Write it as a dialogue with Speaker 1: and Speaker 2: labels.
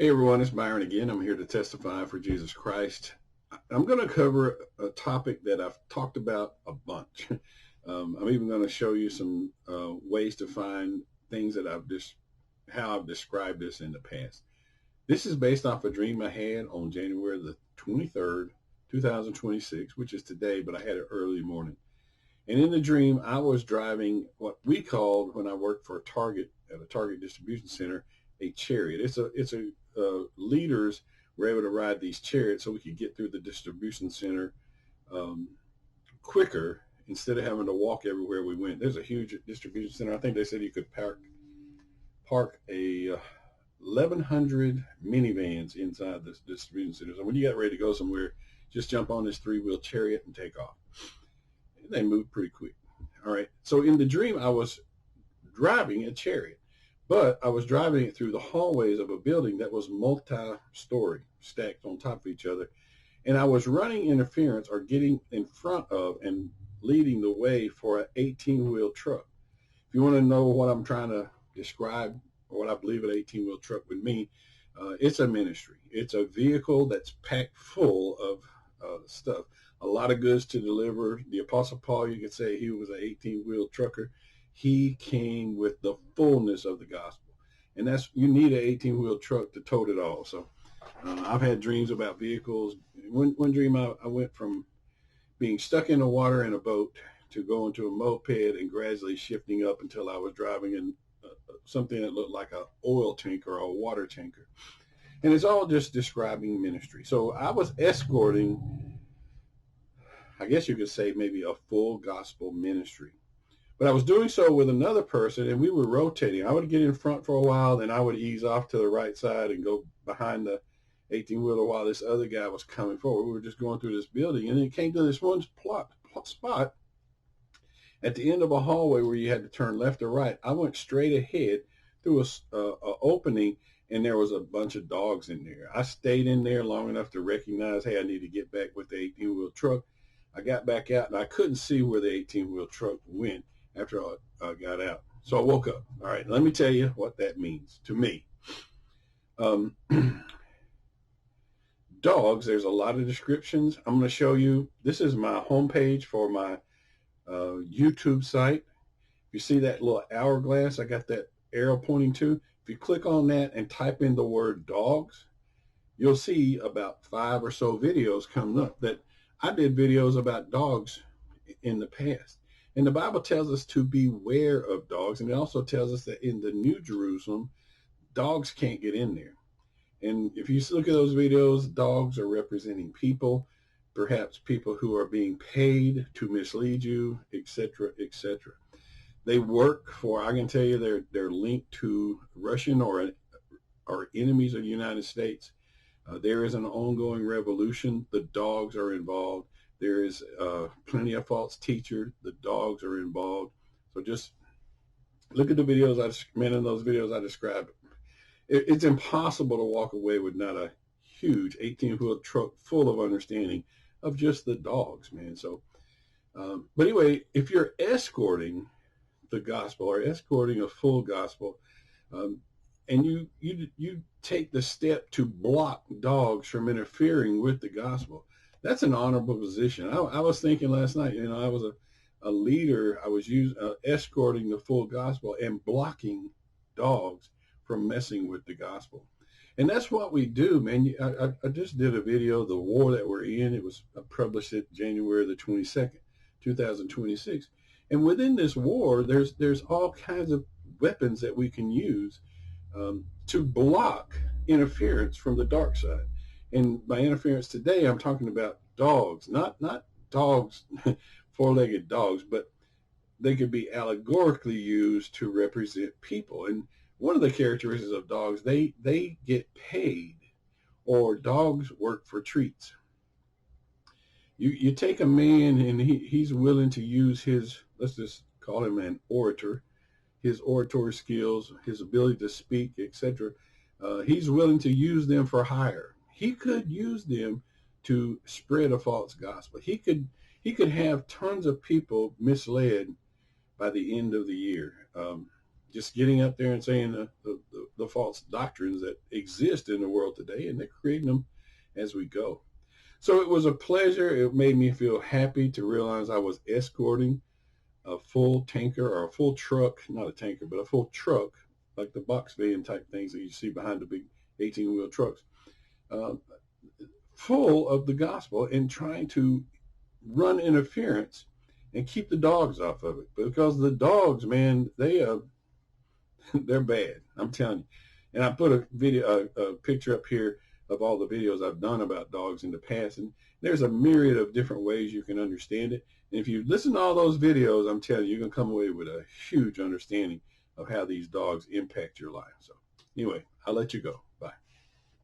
Speaker 1: Hey everyone, it's Byron again. I'm here to testify for Jesus Christ. I'm going to cover a topic that I've talked about a bunch. I'm even going to show you some ways to find things that how I've described this in the past. This is based off a dream I had on January the 23rd, 2026, which is today, but I had it early morning. And in the dream, I was driving what we called, when I worked for Target at a Target distribution center, a chariot. Leaders were able to ride these chariots so we could get through the distribution center quicker instead of having to walk everywhere we went. There's a huge distribution center. I think they said you could park a 1,100 minivans inside this distribution center. So when you got ready to go somewhere, just jump on this three-wheel chariot and take off. And they move pretty quick. All right. So in the dream, I was driving a chariot, but I was driving it through the hallways of a building that was multi-story, stacked on top of each other. And I was running interference or getting in front of and leading the way for an 18-wheel truck. If you want to know what I'm trying to describe or what I believe an 18-wheel truck would mean, it's a ministry. It's a vehicle that's packed full of stuff. A lot of goods to deliver. The Apostle Paul, you could say he was an 18-wheel trucker. He came with the fullness of the gospel. And you need an 18-wheel truck to tote it all. So I've had dreams about vehicles. One dream, I went from being stuck in the water in a boat to going to a moped and gradually shifting up until I was driving in something that looked like an oil tanker or a water tanker. And it's all just describing ministry. So I was escorting, I guess you could say, maybe a full gospel ministry. But I was doing so with another person, and we were rotating. I would get in front for a while, then I would ease off to the right side and go behind the 18-wheeler while this other guy was coming forward. We were just going through this building, and then it came to this one spot at the end of a hallway where you had to turn left or right. I went straight ahead through a opening, and there was a bunch of dogs in there. I stayed in there long enough to recognize, hey, I need to get back with the 18-wheel truck. I got back out, and I couldn't see where the 18-wheel truck went after I got out. So I woke up. All right, let me tell you what that means to me. Dogs, there's a lot of descriptions. I'm going to show you. This is my homepage for my YouTube site. If you see that little hourglass, I got that arrow pointing to. If you click on that and type in the word dogs, you'll see about 5 or so videos coming up that I did videos about dogs in the past. And the Bible tells us to beware of dogs. And it also tells us that in the New Jerusalem, dogs can't get in there. And if you look at those videos, dogs are representing people, perhaps people who are being paid to mislead you, etc., etc. They work for, I can tell you, they're linked to Russian or enemies of the United States. There is an ongoing revolution. The dogs are involved. There is plenty of false teachers. The dogs are involved. So just look at the videos in those videos I described. It's impossible to walk away with not a huge 18-wheel truck full of understanding of just the dogs, man. So, but anyway, if you're escorting the gospel or escorting a full gospel, and you take the step to block dogs from interfering with the gospel, that's an honorable position. I was thinking last night, I was a leader. I was escorting the full gospel and blocking dogs from messing with the gospel. And that's what we do, man. I just did a video, the war that we're in. It was published at January the 22nd, 2026. And within this war, there's all kinds of weapons that we can use to block interference from the dark side. And by interference today, I'm talking about dogs, not dogs, four-legged dogs, but they could be allegorically used to represent people. And one of the characteristics of dogs, they get paid, or dogs work for treats. You take a man and he's willing to use his, let's just call him an orator, his oratory skills, his ability to speak, etc. He's willing to use them for hire. He could use them to spread a false gospel. He could have tons of people misled by the end of the year. just getting up there and saying the false doctrines that exist in the world today, and they're creating them as we go. So it was a pleasure. It made me feel happy to realize I was escorting a full tanker, or a full truck, not a tanker, but a full truck, like the box van type things that you see behind the big 18-wheel trucks, uh, full of the gospel, and trying to run interference and keep the dogs off of it. Because the dogs, man, they're bad. I'm telling you. And I put a picture up here of all the videos I've done about dogs in the past, and there's a myriad of different ways you can understand it. And if you listen to all those videos, I'm telling you, you're gonna come away with a huge understanding of how these dogs impact your life. So anyway, I'll let you go.